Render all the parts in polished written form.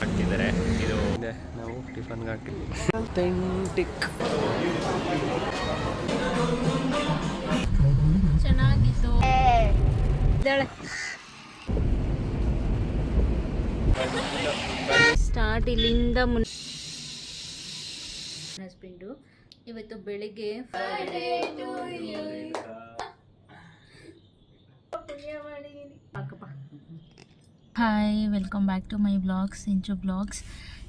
ಹಾಕ್ತಿದ್ದಾರೆ. ಇದು ನಾವು ಟಿಫನ್ಗೆ ಹಾಕಿದ್ವಿ. ಅಥೆಂಟಿಕ್ ಚೆನ್ನಾಗಿತ್ತು. ಸ್ಟಾರ್ಟ್ ಇಲ್ಲಿಂದ ಹಸ್ಬೆಂಡು ಇವತ್ತು ಬೆಳಿಗ್ಗೆ hi, welcome back to my blogs, ಇಂಚು ಬ್ಲಾಗ್ಸ್.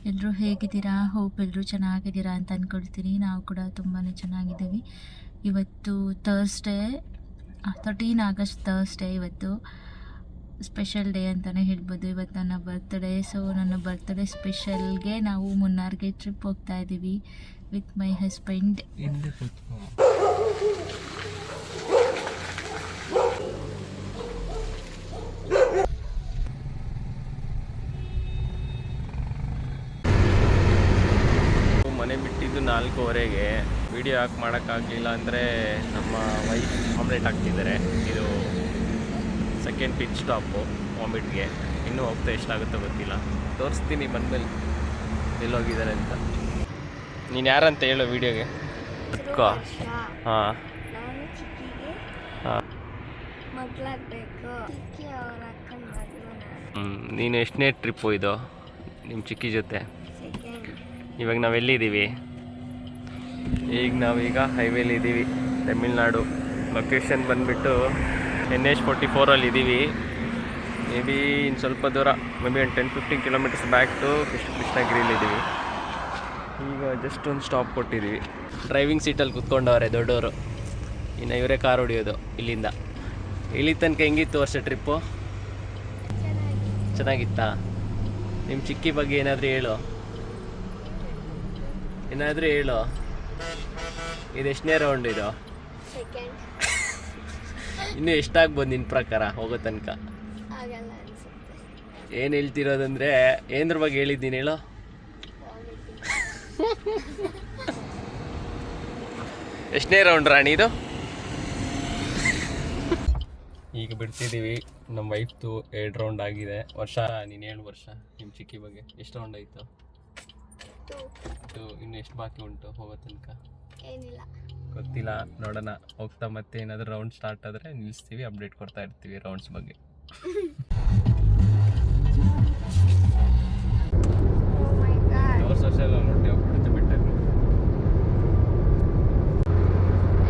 ಎಲ್ಲರೂ ಹೇಗಿದ್ದೀರಾ? ಹೋಪ್ ಎಲ್ಲರೂ ಚೆನ್ನಾಗಿದ್ದೀರಾ ಅಂತ ಅಂದ್ಕೊಳ್ತೀನಿ. ನಾವು ಕೂಡ ತುಂಬಾ ಚೆನ್ನಾಗಿದ್ದೀವಿ. ಇವತ್ತು ಥರ್ಸ್ಡೇ, 13 ಆಗಸ್ಟ್ ಥರ್ಸ್ಡೇ. ಇವತ್ತು ಸ್ಪೆಷಲ್ ಡೇ ಅಂತಲೇ ಹೇಳ್ಬೋದು. ಇವತ್ತು ನನ್ನ ಬರ್ತ್ಡೇ. ಸೊ ನನ್ನ ಬರ್ತ್ಡೇ ಸ್ಪೆಷಲ್ಗೆ ನಾವು ಮುನ್ನಾರ್ಗೆ ಟ್ರಿಪ್ ಹೋಗ್ತಾ ಇದ್ದೀವಿ ವಿತ್ ಮೈ ಹಸ್ಬೆಂಡ್. ಮನೆ ಬಿಟ್ಟಿದ್ದು 4:15ಗೆ. ವಿಡಿಯೋ ಹಾಕಿ ಮಾಡೋಕ್ಕಾಗಲಿಲ್ಲ ಅಂದರೆ ನಮ್ಮ ವೈಫ್ ಆಮ್ಲೆಟ್ ಹಾಕ್ತಿದ್ದಾರೆ. ಇದು ಸೆಕೆಂಡ್ ಪಿಚ್ ಸ್ಟಾಪು ವಾಮಿಟ್ಗೆ. ಇನ್ನೂ ಹೋಗ್ತಾ ಎಷ್ಟಾಗುತ್ತೋ ಗೊತ್ತಿಲ್ಲ, ತೋರಿಸ್ತೀನಿ ಬಂದಮೇಲೆ ಎಲ್ಲೋಗಿದ್ದಾರೆ ಅಂತ. ನೀನು ಯಾರಂತ ಹೇಳು ವೀಡಿಯೋಗೆ. ಹಾಂ ಹಾಂ ನೀನು ಎಷ್ಟನೇ ಟ್ರಿಪ್ಪು ಇದು ನಿಮ್ಮ ಚಿಕ್ಕಿ ಜೊತೆ? ಇವಾಗ ನಾವೆಲ್ಲಿದ್ದೀವಿ? ಈಗ ನಾವೀಗ ಹೈವೇಲಿ ಇದ್ದೀವಿ, ತಮಿಳ್ನಾಡು. ಲೊಕೇಶನ್ ಬಂದುಬಿಟ್ಟು NH44 ಇದ್ದೀವಿ. ಮೇ ಬಿ ಇನ್ನು ಸ್ವಲ್ಪ ದೂರ, ಮೇ ಬಿ ಒಂದು 10-15 ಕಿಲೋಮೀಟರ್ಸ್ ಬ್ಯಾಕ್ ಟು ಕೃಷ್ಣಗಿರಿಲಿದ್ದೀವಿ. ಈಗ ಜಸ್ಟ್ ಒಂದು ಸ್ಟಾಪ್ ಕೊಟ್ಟಿದ್ದೀವಿ. ಡ್ರೈವಿಂಗ್ ಸೀಟಲ್ಲಿ ಕೂತ್ಕೊಂಡವ್ರೆ ದೊಡ್ಡವರು. ಇನ್ನು ಇವರೇ ಕಾರ್ ಹೊಡಿಯೋದು ಇಲ್ಲಿಂದ. ಇಲ್ಲಿ ತನಕ ಹೆಂಗಿತ್ತು ವರ್ಷ ಟ್ರಿಪ್ಪು? ಚೆನ್ನಾಗಿತ್ತಾ? ನಿಮ್ಮ ಚಿಕ್ಕಿ ಬಗ್ಗೆ ಏನಾದರೂ ಹೇಳು. ಇದು ಎಷ್ಟನೇ ರೌಂಡ್ ಇದು? ಇನ್ನೂ ಎಷ್ಟಾಗ್ಬೋದು ನಿನ್ನ ಪ್ರಕಾರ ಹೋಗೋ ತನಕ? ಏನು ಹೇಳ್ತಿರೋದಂದರೆ ಏನ್ರ ಬಗ್ಗೆ ಹೇಳಿದ್ದೀನಿ ಹೇಳೋ. ಎಷ್ಟನೇ ರೌಂಡ್ ರಾಣಿ ಇದು? ಈಗ ಬಿಡ್ತಿದ್ದೀವಿ. ನಮ್ಮ ವೈಫ್ದು 2 ರೌಂಡ್ ಆಗಿದೆ. ವರ್ಷ ನೀನು 7 ವರ್ಷ ನಿಮ್ಮ ಚಿಕ್ಕಿ ಬಗ್ಗೆ ಎಷ್ಟು ರೌಂಡ್ ಆಯಿತು? ಇನ್ನು ಎಷ್ಟು ಬಾಕಿ ಉಂಟು ಹೋಗೋ ತನಕ? ಏನಿಲ್ಲ, ಗೊತ್ತಿಲ್ಲ, ನೋಡೋಣ. ಹೋಗ್ತಾ ಮತ್ತೆ ಏನಾದರೂ ರೌಂಡ್ ಸ್ಟಾರ್ಟ್ ಆದರೆ ನಿಲ್ಲಿಸ್ತೀವಿ, ಅಪ್ಡೇಟ್ ಕೊಡ್ತಾ ಇರ್ತೀವಿ ರೌಂಡ್ಸ್ ಬಗ್ಗೆ.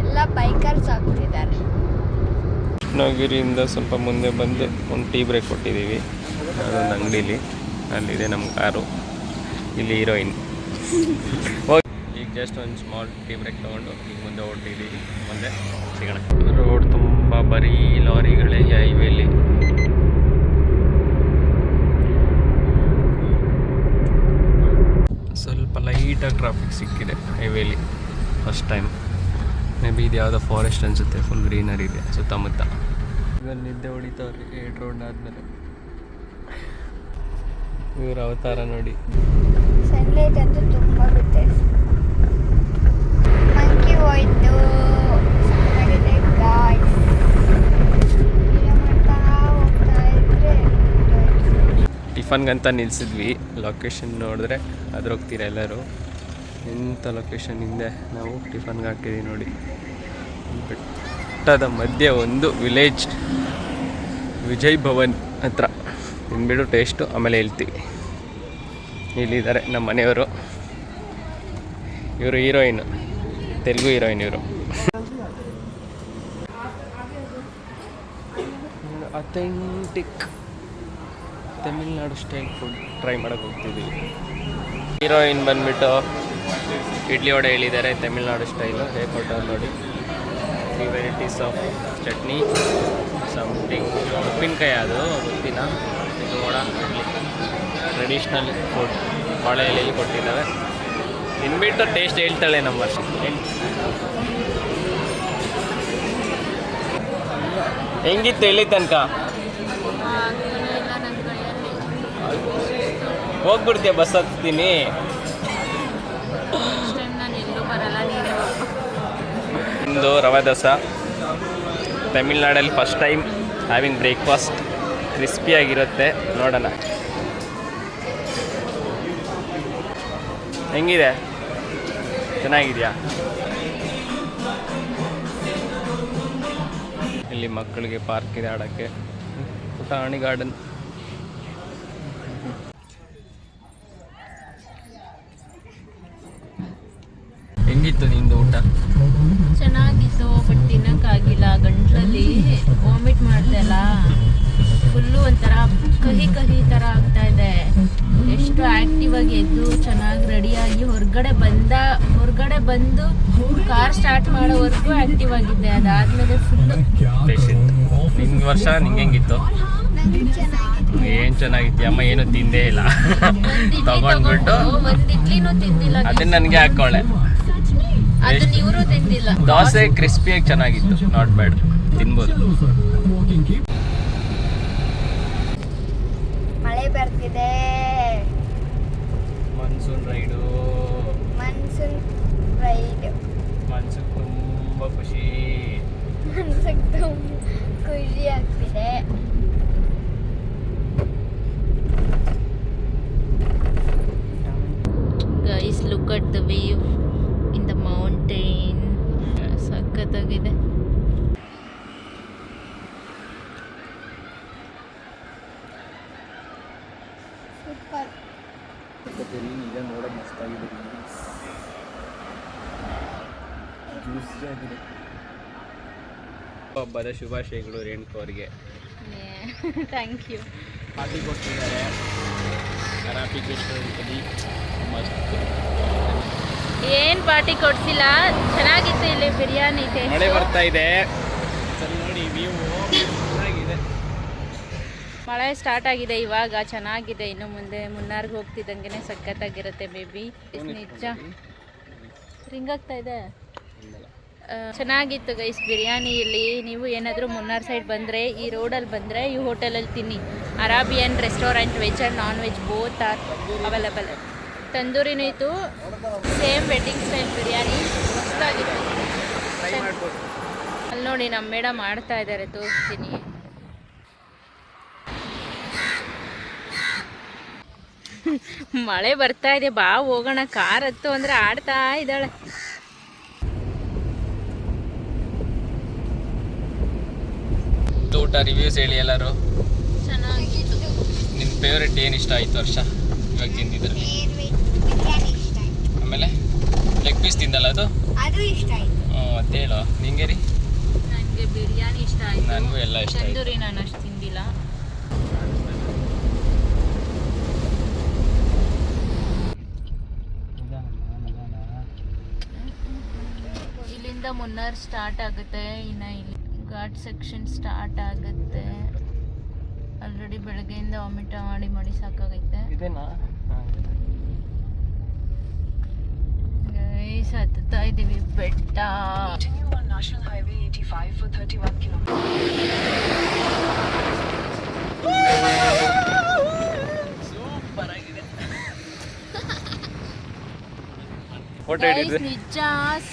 ಎಲ್ಲ ಬೈಕರ್ಸ್ ಆಗ್ತಿದ್ದಾರೆ. ಕೃಷ್ಣಗಿರಿಯಿಂದ ಸ್ವಲ್ಪ ಮುಂದೆ ಬಂದು ಒಂದು ಟೀ ಬ್ರೇಕ್ ಕೊಟ್ಟಿದ್ದೀವಿ. ಅದೊಂದು ಅಂಗಡೀಲಿ, ಅಲ್ಲಿದೆ ನಮ್ಮ ಕಾರು. ಇಲ್ಲಿ ಹೀರೋಯಿನ್. ಈಗ ಜಸ್ಟ್ ಒಂದು ಸ್ಮಾಲ್ ಟೀ ಬ್ರೇಕ್ ತೊಗೊಂಡು ಈಗ ಮುಂದೆ ಹೊರಟಿದ್ದೀವಿ. ಮುಂದೆ ಸಿಗೋಣ. ರೋಡ್ ತುಂಬ ಬರೀ ಲಾರಿಗಳೇ ಹೈವೇಲಿ. ಸ್ವಲ್ಪ ಲೈಟಾಗಿ ಟ್ರಾಫಿಕ್ ಸಿಕ್ಕಿದೆ ಹೈವೇಲಿ ಫಸ್ಟ್ ಟೈಮ್. ಮೇ ಬಿ ಇದು ಯಾವುದೋ ಫಾರೆಸ್ಟ್ ಅನಿಸುತ್ತೆ, ಫುಲ್ ಗ್ರೀನರಿ ಇದೆ ಸುತ್ತಮುತ್ತ. ಈಗ ನಿದ್ದೆ ಹೊಡಿತಾವ್ರಿ 2 ರೌಂಡ್ ಆದಮೇಲೆ. ಇವ್ರ ಅವತಾರ ನೋಡಿ. ಸನ್ಲೈಟ್ ಅಂತೂ ತುಂಬ ಬರುತ್ತೆ. ಮಂಕಿ ಹೋಯ್ತು. ಚೆನ್ನಾಗಿದೆ ಗಾಯ್ಸ್. ಟಿಫನ್ಗಂತ ನಿಲ್ಸಿದ್ವಿ. ಲೊಕೇಶನ್ ನೋಡಿದ್ರೆ ಅದ್ರ ಹೋಗ್ತೀರಾ ಎಲ್ಲರೂ. ಇಂಥ ಲೊಕೇಶನ್ ಹಿಂದೆ ನಾವು ಟಿಫನ್ಗೆ ಹಾಕಿದ್ದೀವಿ ನೋಡಿ. ಬೆಟ್ಟದ ಮಧ್ಯೆ ಒಂದು ವಿಲೇಜ್, ವಿಜಯ್ ಭವನ್ ಹತ್ರ. ತಿಂದ್ಬಿಟ್ಟು ಟೇಸ್ಟು ಆಮೇಲೆ ಹೇಳ್ತೀವಿ. ಇಲ್ಲಿದ್ದಾರೆ ನಮ್ಮ ಮನೆಯವರು. ಇವರು ಹೀರೋಯಿನ್, ತೆಲುಗು ಹೀರೋಯಿನ್ ಇವರು. Authentic Tamil Nadu style food try ಮಾಡೋಕ್ಕೆ ಹೋಗ್ತಿದ್ದೀವಿ. ಹೀರೋಯಿನ್ ಬಂದುಬಿಟ್ಟು ಇಡ್ಲಿ ವಡೆ ಹೇಳಿದ್ದಾರೆ, ತಮಿಳ್ನಾಡು ಸ್ಟೈಲು. ಹೇಗೆ ಕೊಟ್ಟವ್ರು ನೋಡಿ. 3 ವೆರೈಟೀಸ್ ಆಫ್ ಚಟ್ನಿ, ಸಮಥಿಂಗ್ ಉಪ್ಪಿನಕಾಯಿ, ಅದು ಗೊತ್ತಿಲ್ಲ. ಇದು ವಡ, ಇಡ್ಲಿ, ಟ್ರೆಡಿಷ್ನಲ್ ಫುಡ್ ಬಾಳೆ ಎಲೆಯಲ್ಲಿ ಕೊಟ್ಟಿದ್ದಾವೆ. ತಿನ್ಬಿಟ್ಟು ಟೇಸ್ಟ್ ಹೇಳ್ತಾಳೆ ನಮ್ಮ ವರ್ಷ. ಹೆಂಗಿತ್ತು ಇಲ್ಲಿ ತನಕ? ಹೋಗ್ಬಿಡ್ತೀಯ, ಬಸ್ ಹತ್ತೀನಿ. ಒಂದು ರವೆ ದೋಸೆ, ತಮಿಳ್ನಾಡಲ್ಲಿ ಫಸ್ಟ್ ಟೈಮ್ ಹ್ಯಾವಿಂಗ್ ಬ್ರೇಕ್ಫಾಸ್ಟ್. ಕ್ರಿಸ್ಪಿಯಾಗಿರುತ್ತೆ, ನೋಡೋಣ. ಹೆಂಗಿದೆ? ಚೆನ್ನಾಗಿದೆಯಾ? ಇಲ್ಲಿ ಮಕ್ಕಳಿಗೆ ಪಾರ್ಕ್ ಇದೆ ಆಡೋಕ್ಕೆ. ಪುಟಾಣಿ ಗಾರ್ಡನ್. ಹೆಂಗಿತ್ತು ನಿಂದು ಊಟ? ಚೆನ್ನಾಗಿತ್ತು, ಬಟ್ ತಿನ್ನೋಕ್ಕಾಗಿಲ್ಲ. ಗಂಟ್ಲಲ್ಲಿ ವಾಮಿಟ್ ಮಾಡಿದೆ ಅಲ್ಲ, ಫುಲ್ಲು ಒಂಥರ ಕಹಿ ಕಹಿ ಥರ ಆಗ್ತಾ ಇದೆ. ಎಷ್ಟು ಆ್ಯಕ್ಟಿವ್ ಆಗಿ ಎದ್ದು ಚೆನ್ನಾಗಿ ರೆಡಿಯಾಗಿ ಹೊರಗಡೆ ಬಂದು ಕಾರ್ ಸ್ಟಾರ್ಟ್ ಮಾಡೋವರೆಗೂ ಆ್ಯಕ್ಟಿವ್ ಆಗಿದ್ದೆ. ಅದಾದಮೇಲೆ ಫುಲ್ಲು ಪೇಷಂಟ್. ನಿನ್ನ ವರ್ಷ ನಿಂಗೆ ಹೆಂಗಿತ್ತು? ಏನು ಚೆನ್ನಾಗಿತ್ತು ಅಮ್ಮ, ಏನು ತಿಂದೇ ಇಲ್ಲ. ತಗೊಂಡ್ಬಿಟ್ಟು ಒಂದು ಇಡ್ಲಿನೂ ತಿಂದಿಲ್ಲ. ಅದನ್ನ ನನಗೆ ಹಾಕೊಳ್ಳೆ. ಅದನ್ನ ಇವರು ತಿಂದಿಲ್ಲ. ದೋಸೆ ಕ್ರಿಸ್ಪಿಯಾಗಿ ಚೆನ್ನಾಗಿತ್ತು, ನಾಟ್ ಬ್ಯಾಡ್, ತಿನ್ಬೋದು. ಮಳೆ ಬರ್ತಿದೆ. ಮನ್ಸೂನ್ ರೈಡ್ ಮನ್ಸಿಗೆ ತುಂಬ ಖುಷಿ. ಮನ್ಸಿಗೆ ತುಂಬ ಖುಷಿ ಆಗ್ತಿದೆ. Guys, look at the view in the mountain. ಸಖತ್ತಾಗಿದೆ. ಸೂಪರ್. ನೋಡೋಕೆ ಮಸ್ತಾಗಿದೆ. ಹಬ್ಬದ ಶುಭಾಶಯಗಳು ರೇಣುಕು ಅವರಿಗೆ. Thank you. ಪಾರ್ಟಿ ಕೊಡ್ತಿದ್ದಾರೆ. ಮಸ್ತ್. ಏನು ಪಾರ್ಟಿ ಕೊಡ್ಸಿಲ್ಲ, ಚೆನ್ನಾಗಿತ್ತು. ಇಲ್ಲಿ ಬಿರಿಯಾನಿ ಮಳೆ ಬರ್ತಾ ಇದೆ, ಸರಿ ನೋಡಿ ವ್ಯೂ ಚೆನ್ನಾಗಿದೆ. ಮಳೆ ಸ್ಟಾರ್ಟ್ ಆಗಿದೆ ಇವಾಗ, ಚೆನ್ನಾಗಿದೆ. ಇನ್ನು ಮುಂದೆ ಮುನ್ನಾರ್ಗೆ ಹೋಗ್ತಿದ್ದಂಗೆ ಸಖತ್ತಾಗಿರುತ್ತೆ ಬೇಬಿ. ನಿಜ ರಿಂಗ್ ಆಗ್ತಾ ಇದೆ. ಚೆನ್ನಾಗಿತ್ತು ಗೈಸ್ ಬಿರಿಯಾನಿ. ಇಲ್ಲಿ ನೀವು ಏನಾದರೂ ಮುನ್ನಾರ್ ಸೈಡ್ ಬಂದರೆ, ಈ ರೋಡಲ್ಲಿ ಬಂದರೆ ಈ ಹೋಟೆಲಲ್ಲಿ ತಿನ್ನಿ. Arabian restaurant, veg and non veg both are available. ತಂದೂರಿನೂ ಇತ್ತು, ಸೇಮ್ ವೆಡ್ಡಿಂಗ್ ಸ್ಟೈಲ್ ಬಿರಿಯಾನಿ ಮಸ್ತಾಗಿತ್ತು. ಅಲ್ಲಿ ನೋಡಿ ನಮ್ಮ ಮೇಡಮ್ ಮಾಡ್ತಾ ಇದ್ದಾರೆ, ತೋರಿಸ್ತೀನಿ. ಮಳೆ ಬರ್ತಾ ಇದೆ, ಬಾ ಹೋಗೋಣ. ಕಾರ್ ಹತ್ತು ಅಂದರೆ ಆಡ್ತಾ ಇದ್ದಾಳೆ. ಊಟ ರಿವ್ಯೂಸ್ ಹೇಳಿ ಎಲ್ಲರೂ. ಚೆನ್ನಾಗಿತ್ತು. ನಿನ್ನ ಫೇವ್ರೆಟ್ ಏನು ಇಷ್ಟ ಆಯಿತು ವರ್ಷ ಇವಾಗ ತಿಂದಿದ್ರಲ್ಲಿ? ಆಮೇಲೆ ಲೆಗ್ ಪೀಸ್ ತಿಂದಲ್ಲ ಅದು ಇಷ್ಟ ಆಯ್ತು. ಮತ್ತೆ ಹೇಳೋ ನಿಂಗೆ ರೀ? ನನಗೆ ಬಿರಿಯಾನಿ ಇಷ್ಟ ಆಯಿತು. ನನಗೂ ಎಲ್ಲ ಇಷ್ಟ ಆಯ್ತು. ತಂದೂರಿ ನಾನು ಅಷ್ಟು ತಿಂದಿಲ್ಲ. ಇಲ್ಲಿಂದ ಮುನ್ನಾರ್ ಸ್ಟಾರ್ಟ್ ಆಗುತ್ತೆ. ಇನ್ನು ಇಲ್ಲಿ ಘಾಟ್ ಸೆಕ್ಷನ್ ಸ್ಟಾರ್ಟ್ ಆಗುತ್ತೆ. ಆಲ್ರೆಡಿ ಬೆಳಗ್ಗೆಯಿಂದ ವಾಮಿಟ್ ಮಾಡಿ ಸಾಕಾಗೈತೆ. ಇದೇನಾ? ಗೈಸ್ ಹತ್ತುತ್ತಾ ಇದ್ದೀವಿ ಬೆಟ್ಟ. National Highway 85 for 31 kilometers. Super ಆಗಿದೆ. ಫೋಟೋ ಗೈಸ್ ಹಿಡಿದ್ರೆ ನಿಜ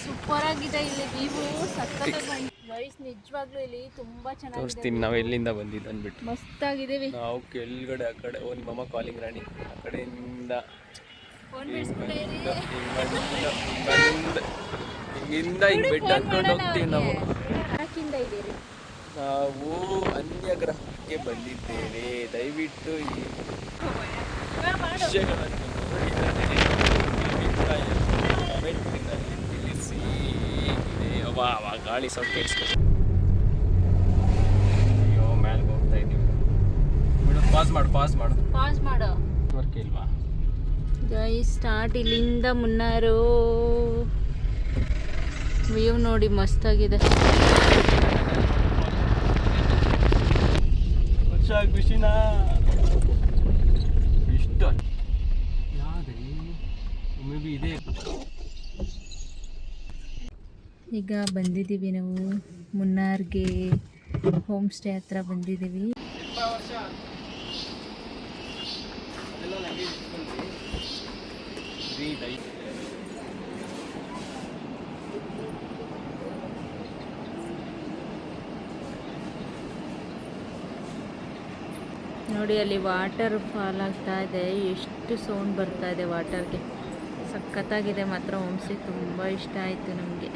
ಸೂಪರ್ ಆಗಿದೆ. ಇಲ್ಲಿ ವ್ಯೂ ಸಕ್ಕತ್ತಾಗಿ. ಗೈಸ್ ನಿಜವಾಗ್ಲೂ ಇಲ್ಲಿ ತುಂಬಾ ಚೆನ್ನಾಗಿದೆ. ತೋರಿಸ್ತೀನಿ ನಾವು ಎಲ್ಲಿಂದ ಬಂದಿದ್ದು ಅಂದ್ಬಿಟ್ಟು. ಮಸ್ತಾಗಿದ್ದೀವಿ. ನಾವು ಕೆಳಗಡೆ ಆ ಕಡೆ ನಿಮ್ಮಮ್ಮ ಕಾಲಿಂಗ್ ರಾಣಿ ಆ ಕಡೆಯಿಂದ ಫೋನ್ ಬಿಡಿಸ್ಬಿಟ್ಟೆ ಹಿಂಗಿಂದ ಹಿಂಗೆ ಬೆಟ್ಟ ಹತ್ಕೊಂಡು ಹೋಗ್ತೀವಿ ನಾವು. ಯಾಕಿಂದ ಇದ್ದೀರಿ? ನಾವು ಅನ್ಯ ಗ್ರಹಕ್ಕೆ ಬಂದಿದ್ದೇವೆ. ದಯವಿಟ್ಟು ಈ ವಿಷಯಗಳನ್ನು ನೋಡಿ ಕಮೆಂಟಿನಲ್ಲಿ ತಿಳಿಸಿ. ವಾ ಗಾಳಿ ಸೌಂಡ್ ಕೇಳಿಸ್ಬೇಕು. ಅಯ್ಯೋ ಮ್ಯಾಲ್ಗೆ ಹೋಗ್ತಾ ಇದ್ದೀವಿ. ಬಿಡು, ಪಾಸ್ ಮಾಡು. ವರ್ಕ್ ಇಲ್ವಾ? ಗೈಸ್ ಸ್ಟಾರ್ಟ್ ಇಲ್ಲಿಂದ ಮುನ್ನಾರು. ವ್ಯೂ ನೋಡಿ ಮಸ್ತಾಗಿದೆ. ವರ್ಷ ಖುಷಿನಾ? ಇಷ್ಟ ಯಾವ್ದ್ರಿ? ಮೇ ಬಿ ಇದೆ. ಈಗ ಬಂದಿದ್ದೀವಿ ನಾವು ಮುನ್ನಾರ್ಗೆ. ಹೋಮ್ ಸ್ಟೇ ಹತ್ರ ಬಂದಿದ್ದೀವಿ. ನೋಡಿ ಅಲ್ಲಿ ವಾಟರ್ ಫಾಲ್ ಆಗ್ತಾ ಇದೆ. ಎಷ್ಟು ಸೌಂಡ್ ಬರ್ತಾ ಇದೆ ವಾಟರ್ಗೆ. ಸಖತ್ತಾಗಿದೆ ಮಾತ್ರ ಹೋಮ್ ಸ್ಟೇ, ತುಂಬ ಇಷ್ಟ ಆಯಿತು ನಮಗೆ.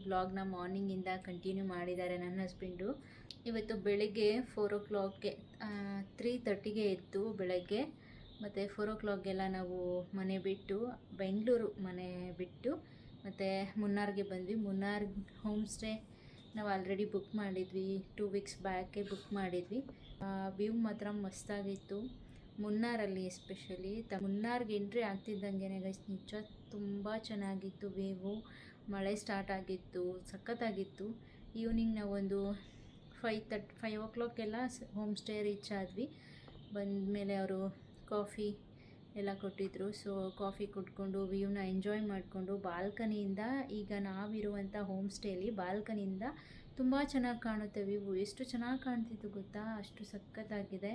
ವ್ಲಾಗ್ನ ಮಾರ್ನಿಂಗಿಂದ ಕಂಟಿನ್ಯೂ ಮಾಡಿದ್ದಾರೆ ನನ್ನ ಹಸ್ಬೆಂಡು. ಇವತ್ತು ಬೆಳಗ್ಗೆ 4 o'clockಗೆ 3:30ಗೆ ಎದ್ದು ಬೆಳಗ್ಗೆ, ಮತ್ತು 4 o'clockಗೆಲ್ಲ ನಾವು ಮನೆ ಬಿಟ್ಟು ಬೆಂಗಳೂರು ಮನೆ ಬಿಟ್ಟು ಮತ್ತು ಮುನ್ನಾರ್ಗೆ ಬಂದ್ವಿ. ಮುನ್ನಾರ್ ಹೋಮ್ ಸ್ಟೇ ನಾವು ಆಲ್ರೆಡಿ ಬುಕ್ ಮಾಡಿದ್ವಿ, 2 weeks ಬ್ಯಾಕೆ ಬುಕ್ ಮಾಡಿದ್ವಿ. ವ್ಯೂ ಮಾತ್ರ ಮಸ್ತಾಗಿತ್ತು ಮುನ್ನಾರಲ್ಲಿ. ಎಸ್ಪೆಷಲಿ ಮುನ್ನಾರ್ಗೆ ಎಂಟ್ರಿ ಆಗ್ತಿದ್ದಂಗೆ ಗೈಸ್ ನಿಜ ತುಂಬ ಚೆನ್ನಾಗಿತ್ತು ವ್ಯೂವು. ಮಳೆ ಸ್ಟಾರ್ಟ್ ಆಗಿತ್ತು, ಸಖತ್ತಾಗಿತ್ತು. ಈವ್ನಿಂಗ್ ನಾವೊಂದು 5 o'clockಗೆಲ್ಲ ಹೋಮ್ ಸ್ಟೇ ರೀಚ್ ಆದ್ವಿ. ಬಂದಮೇಲೆ ಅವರು ಕಾಫಿ ಎಲ್ಲ ಕೊಟ್ಟಿದ್ದರು. ಸೊ ಕಾಫಿ ಕುಡ್ಕೊಂಡು ವ್ಯೂನ ಎಂಜಾಯ್ ಮಾಡಿಕೊಂಡು ಬಾಲ್ಕನಿಯಿಂದ, ಈಗ ನಾವಿರುವಂಥ ಹೋಮ್ ಸ್ಟೇಲಿ ಬಾಲ್ಕನಿಯಿಂದ ತುಂಬ ಚೆನ್ನಾಗಿ ಕಾಣುತ್ತೆ ವ್ಯೂ. ಎಷ್ಟು ಚೆನ್ನಾಗಿ ಕಾಣ್ತಿತ್ತು ಗೊತ್ತಾ, ಅಷ್ಟು ಸಖತ್ತಾಗಿದೆ.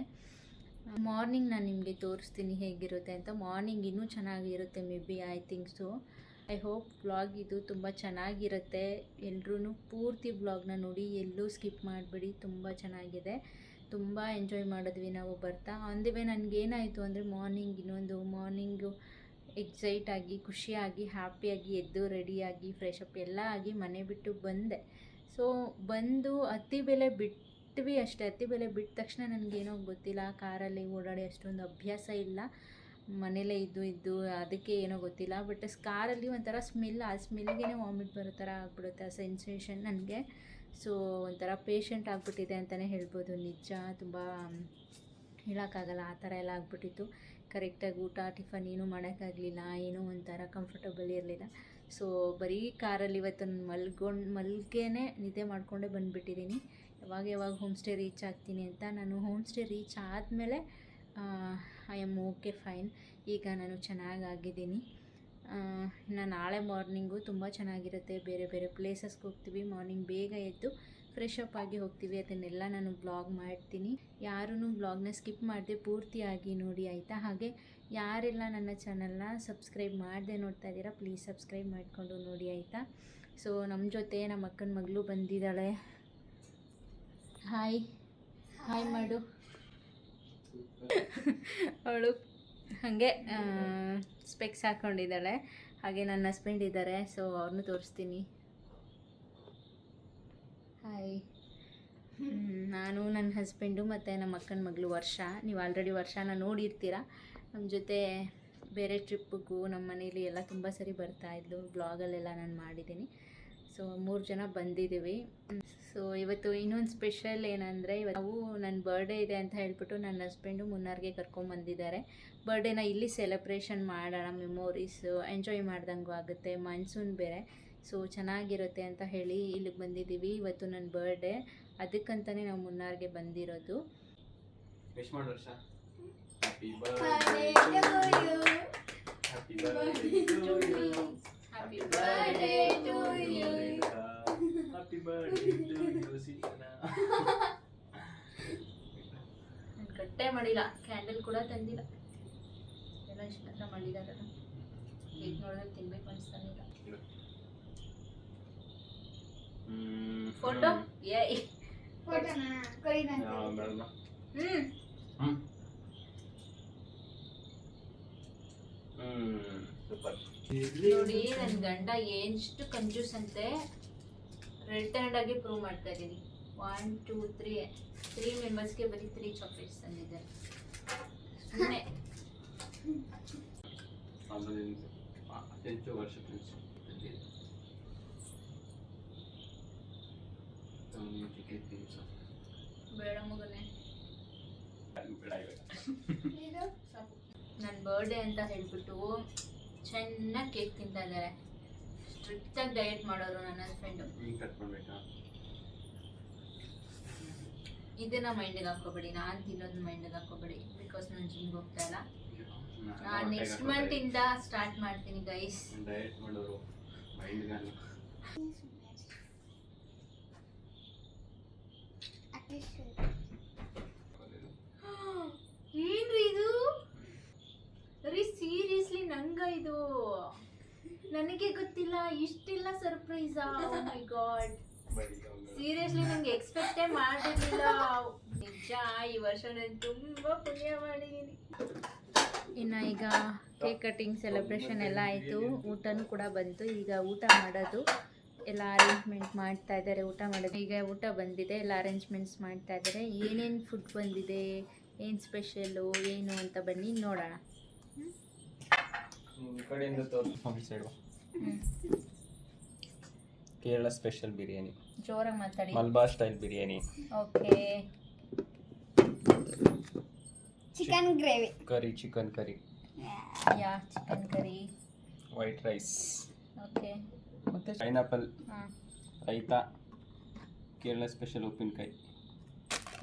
ಮಾರ್ನಿಂಗ್ ನಾನು ನಿಮಗೆ ತೋರಿಸ್ತೀನಿ ಹೇಗಿರುತ್ತೆ ಅಂತ. ಮಾರ್ನಿಂಗ್ ಇನ್ನೂ ಚೆನ್ನಾಗಿರುತ್ತೆ may be, I think so. I hope vlog ಇದು ತುಂಬ ಚೆನ್ನಾಗಿರುತ್ತೆ. ಎಲ್ಲರೂ ಪೂರ್ತಿ ವ್ಲಾಗ್ನ ನೋಡಿ, ಎಲ್ಲೂ ಸ್ಕಿಪ್ ಮಾಡಿಬಿಡಿ. ತುಂಬ ಚೆನ್ನಾಗಿದೆ, ತುಂಬ ಎಂಜಾಯ್ ಮಾಡಿದ್ವಿ ನಾವು ಬರ್ತಾ. ಆನ್ ದಿ ವೇ ನನಗೇನಾಯಿತು ಅಂದರೆ ಮಾರ್ನಿಂಗು ಎಕ್ಸೈಟ್ ಆಗಿ, ಖುಷಿಯಾಗಿ, ಹ್ಯಾಪಿಯಾಗಿ ಎದ್ದು ರೆಡಿಯಾಗಿ ಫ್ರೆಶ್ ಅಪ್ ಎಲ್ಲ ಆಗಿ ಮನೆ ಬಿಟ್ಟು ಬಂದೆ. ಸೊ ಬಂದು ಅತ್ತಿಬೆಲೆ ಬಿಟ್ವಿ ಅಷ್ಟೇ. ಅತ್ತಿಬೆಲೆ ಬಿಟ್ಟ ತಕ್ಷಣ ನನಗೇನೋ ಗೊತ್ತಿಲ್ಲ, ಕಾರಲ್ಲಿ ಓಡಾಡಿ ಅಷ್ಟೊಂದು ಅಭ್ಯಾಸ ಇಲ್ಲ, ಮನೇಲೇ ಇದ್ದು ಅದಕ್ಕೆ ಏನೋ ಗೊತ್ತಿಲ್ಲ. ಬಟ್ ಕಾರಲ್ಲಿ ಒಂಥರ ಸ್ಮೆಲ್, ಆ ಸ್ಮೆಲ್ಗೆ ವಾಮಿಟ್ ಬರೋ ಥರ ಆಗ್ಬಿಡುತ್ತೆ ಆ ಸೆನ್ಸೇಷನ್ ನನಗೆ. ಸೊ ಒಂಥರ ಪೇಷಂಟ್ ಆಗಿಬಿಟ್ಟಿದೆ ಅಂತಲೇ ಹೇಳ್ಬೋದು. ನಿಜ ತುಂಬ ಹೇಳೋಕ್ಕಾಗಲ್ಲ, ಆ ಥರ ಎಲ್ಲ ಆಗ್ಬಿಟ್ಟಿತ್ತು. ಕರೆಕ್ಟಾಗಿ ಊಟ ಟಿಫನ್ ಏನೂ ಮಾಡೋಕ್ಕಾಗಲಿಲ್ಲ, ಏನೂ ಒಂಥರ ಕಂಫರ್ಟಬಲ್ ಇರಲಿಲ್ಲ. ಸೊ ಬರೀ ಕಾರಲ್ಲಿ ಇವತ್ತು ಮಲ್ಗೇನೆ ನಿದ್ದೆ ಮಾಡಿಕೊಂಡೇ ಬಂದುಬಿಟ್ಟಿದ್ದೀನಿ. ಯಾವಾಗ ಹೋಮ್ ಸ್ಟೇ ರೀಚ್ ಆಗ್ತೀನಿ ಅಂತ. ನಾನು ಹೋಮ್ ಸ್ಟೇ ರೀಚ್ ಆದಮೇಲೆ ಐ ಆಮ್ ಓಕೆ ಫೈನ್, ಈಗ ನಾನು ಚೆನ್ನಾಗಿದ್ದೀನಿ. ನಾಳೆ ಮಾರ್ನಿಂಗು ತುಂಬ ಚೆನ್ನಾಗಿರುತ್ತೆ. ಬೇರೆ ಬೇರೆ ಪ್ಲೇಸಸ್ಗೆ ಹೋಗ್ತೀವಿ. ಮಾರ್ನಿಂಗ್ ಬೇಗ ಎದ್ದು ಫ್ರೆಶ್ ಅಪ್ ಆಗಿ ಹೋಗ್ತೀವಿ. ಅದನ್ನೆಲ್ಲ ನಾನು ಬ್ಲಾಗ್ ಮಾಡ್ತೀನಿ. ಯಾರೂ ಬ್ಲಾಗ್ನ ಸ್ಕಿಪ್ ಮಾಡದೆ ಪೂರ್ತಿಯಾಗಿ ನೋಡಿ ಆಯಿತಾ. ಹಾಗೆ ಯಾರೆಲ್ಲ ನನ್ನ ಚಾನಲ್ನ ಸಬ್ಸ್ಕ್ರೈಬ್ ಮಾಡದೆ ನೋಡ್ತಾ ಇದ್ದೀರಾ, ಪ್ಲೀಸ್ ಸಬ್ಸ್ಕ್ರೈಬ್ ಮಾಡಿಕೊಂಡು ನೋಡಿ ಆಯಿತಾ. ಸೊ ನಮ್ಮ ಜೊತೆ ನಮ್ಮ ಅಕ್ಕನ ಮಗಳು ಬಂದಿದ್ದಾಳೆ. ಹಾಯ್ ಮಾಡು. ಅವಳು ಹಾಗೆ ಸ್ಪೆಕ್ಸ್ ಹಾಕ್ಕೊಂಡಿದ್ದಾಳೆ. ಹಾಗೆ ನನ್ನ ಹಸ್ಬೆಂಡ್ ಇದ್ದಾರೆ, ಸೊ ಅವ್ರನ್ನೂ ತೋರಿಸ್ತೀನಿ. ಹಾಯ್. ನಾನು, ನನ್ನ ಹಸ್ಬೆಂಡು ಮತ್ತು ನಮ್ಮ ಅಕ್ಕನ ಮಗಳು ವರ್ಷ. ನೀವು ಆಲ್ರೆಡಿ ವರ್ಷನ ನೋಡಿರ್ತೀರ. ನಮ್ಮ ಜೊತೆ ಬೇರೆ ಟ್ರಿಪ್ಪಿಗೂ ನಮ್ಮ ಮನೇಲಿ ಎಲ್ಲ ತುಂಬ ಸರಿ ಬರ್ತಾಯಿದ್ಲು. ಬ್ಲಾಗಲ್ಲೆಲ್ಲ ನಾನು ಮಾಡಿದ್ದೀನಿ. ಸೊ 3 ಜನ ಬಂದಿದ್ದೀವಿ. ಸೊ ಇವತ್ತು ಇನ್ನೊಂದು ಸ್ಪೆಷಲ್ ಏನಂದರೆ, ನಾವು ನನ್ನ ಬರ್ಡೇ ಇದೆ ಅಂತ ಹೇಳ್ಬಿಟ್ಟು ನನ್ನ ಹಸ್ಬೆಂಡು ಮುನ್ನಾರ್ಗೆ ಕರ್ಕೊಂಬಂದಿದ್ದಾರೆ. ಬರ್ಡೇನ ಇಲ್ಲಿ ಸೆಲೆಬ್ರೇಷನ್ ಮಾಡೋಣ, ಮೆಮೊರೀಸು ಎಂಜಾಯ್ ಮಾಡ್ದಂಗೂ ಆಗುತ್ತೆ, ಮಾನ್ಸೂನ್ ಬೇರೆ. ಸೊ ಚೆನ್ನಾಗಿರುತ್ತೆ ಅಂತ ಹೇಳಿ ಇಲ್ಲಿಗೆ ಬಂದಿದ್ದೀವಿ. ಇವತ್ತು ನನ್ನ ಬರ್ಡೇ, ಅದಕ್ಕಂತಲೇ ನಾವು ಮುನ್ನಾರ್ಗೆ ಬಂದಿರೋದು. ವಿಶ್ ಮಾಡು ವರ್ಷ. Happy birthday to you. ಕಟ್ಟೆ ಮಾಡಿಲ್ಲ, ಕ್ಯಾಂಡಲ್ ಕೂಡ ತಂದಿಲ್ಲ, ಎಲ್ಲ ಇಷ್ಟ ಮಾತ್ರ ಮಾಡಿದಾರಲ್ಲ. ಕೇಕ್ ನೋಡಿದ್ರೆ ತಿನ್ಬೇಕು ಅನಿಸ್ತಾನೆ ಇಲ್ಲ. ಫೋಟೋ ನೋಡಿ ನನ್ನ ಗಂಡ ಎಷ್ಟು ಕಂಜೂಸ್ ಅಂತೆ. ರೆಡ್ ಹ್ಯಾಂಡ್ ಆಗಿ ಪ್ರೂವ್ ಮಾಡ್ತಾ ಇದ್ದೀನಿ. 1 2 3 ಮೆಂಬರ್ಸ್ಗೆ ಬರೀ 3 ಚಾಕ್ಲೇಟ್ಸ್ ತಂದಿದ್ದಾರೆ. ಸುಮ್ಮನೆ ಬೇಡ ಮಗನೇ. ನನ್ನ ಬರ್ಡೇ ಅಂತ ಹೇಳ್ಬಿಟ್ಟು ಚೆನ್ನಾಗಿ ಕೇಕ್ ತಿಂತಾ ಇದ್ದಾರೆ. ಸ್ಟ್ರಿಕ್ಟಾಗಿ ಡಯಟ್ ಮಾಡೋರು ನನ್ನ ಹಸ್ಬೆಂಡು. ಇದನ್ನ ಮೈಂಡಿಗೆ ಹಾಕೋಬೇಡಿ, ನಾನು ತಿನ್ನೋದು ಮೈಂಡಿಗೆ ಹಾಕೋಬೇಡಿ. ಬಿಕಾಸ್ ನಾನು ಜಿಮ್ಗೆ ಹೋಗ್ತಾ ಇಲ್ಲ. ನೆಕ್ಸ್ಟ್ ಮಂತ್ ಇಂದ ಸ್ಟಾರ್ಟ್ ಮಾಡ್ತೀನಿ ಗೈಸ್. ಡಯಟ್ ಮಾಡೋರು ಮೈಂಡ್ಗಾನು ಏನ್ರಿ ಇದು ರೀ, ಸೀರಿಯಸ್ಲಿ ನಂಗ ಇದು ನನಗೆ ಗೊತ್ತಿಲ್ಲ, ಇಷ್ಟಿಲ್ಲ ಸರ್ಪ್ರೈಸಾ. ಓ ಮೈ ಗಾಡ್, ಸೀರಿಯಸ್ಲಿ ನಂಗೆ ಎಕ್ಸ್ಪೆಕ್ಟೇ ಮಾಡಿರ್ಲಿಲ್ಲ. ನಿಜ ಈ ವರ್ಷ ನಾನು ತುಂಬಾ ಪುಣ್ಯ ಮಾಡಿದ್ದೀನಿ. ಇನ್ನು ಈಗ ಕೇಕ್ ಕಟಿಂಗ್ ಸೆಲೆಬ್ರೇಷನ್ ಎಲ್ಲ ಆಯಿತು, ಊಟನೂ ಕೂಡ ಬಂತು. ಈಗ ಊಟ ಮಾಡೋದು ಎಲ್ಲ ಅರೇಂಜ್ಮೆಂಟ್ ಮಾಡ್ತಾ ಇದ್ದಾರೆ. ಊಟ ಮಾಡೋದು ಈಗ ಊಟ ಬಂದಿದೆ, ಎಲ್ಲ ಅರೇಂಜ್ಮೆಂಟ್ಸ್ ಮಾಡ್ತಾ ಇದ್ದಾರೆ. ಏನೇನು ಫುಡ್ ಬಂದಿದೆ, ಏನು ಸ್ಪೆಷಲ್ಲು ಏನು ಅಂತ ಬನ್ನಿ ನೋಡೋಣ. ಈ ಕಡೆಯಿಂದ ತೋರಿಸಿ ಸೈಡು. ಕೇರಳ ಸ್ಪೆಷಲ್ ಬಿರಿಯಾನಿ, ಜೋರಾಗಿ ಮಾತಾಡಿ. Malabar style biryani, okay. Chicken gravy, curry, chicken curry, yeah chicken curry, white rice, okay. ಮತ್ತು ಪೈನಾಪಲ್ ಹಾಂ, ರೈತ, ಕೇರಳ ಸ್ಪೆಷಲ್ ಉಪ್ಪಿನಕಾಯಿ,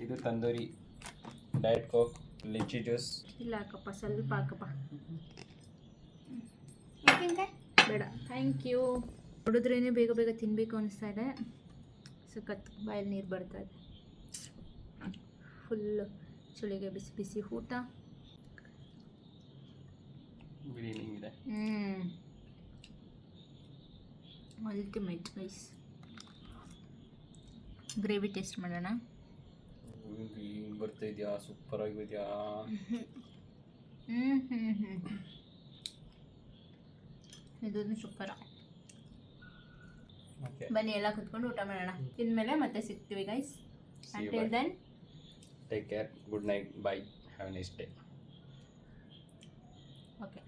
ಇದು tandoori, diet Coke, litchi juice. ಇಲ್ಲ ಹಾಕಪ್ಪ, ಸ್ವಲ್ಪ ಹಾಕಪ್ಪ, ಉಪ್ಪಿನಕಾಯಿ ಬೇಡ ಥ್ಯಾಂಕ್ ಯು. ನೋಡಿದ್ರೇ ಬೇಗ ಬೇಗ ತಿನ್ನಬೇಕು ಅನಿಸ್ತಾ ಇದೆ. ಸಖತ್ ಬಾಯಲ್ಲಿ ನೀರು ಬರ್ತಾ ಇದೆ. ಫುಲ್ಲು ಚಳಿಗೆ ಬಿಸಿ ಬಿಸಿ ಊಟ. ಬಿರಿಯಾನಿ ಇದೆ. Ultimate rice. ಗ್ರೇವಿ ಟೇಸ್ಟ್ ಮಾಡೋಣ. ಹಿಂಗೆ ಬರ್ತಾಯಿದ್ಯಾ, ಸೂಪರ್ ಆಗಿದೆಯಾ. ಇದನ್ನು ಸೂಪರ. ಓಕೆ, ಬನ್ನಿ ಎಲ್ಲ ಕುತ್ಕೊಂಡು ಊಟ ಮಾಡೋಣ. ಇನ್ಮೇಲೆ ಮತ್ತೆ ಸಿಗ್ತೀವಿ guys. Until then take care, good night, bye, have a nice day. Okay.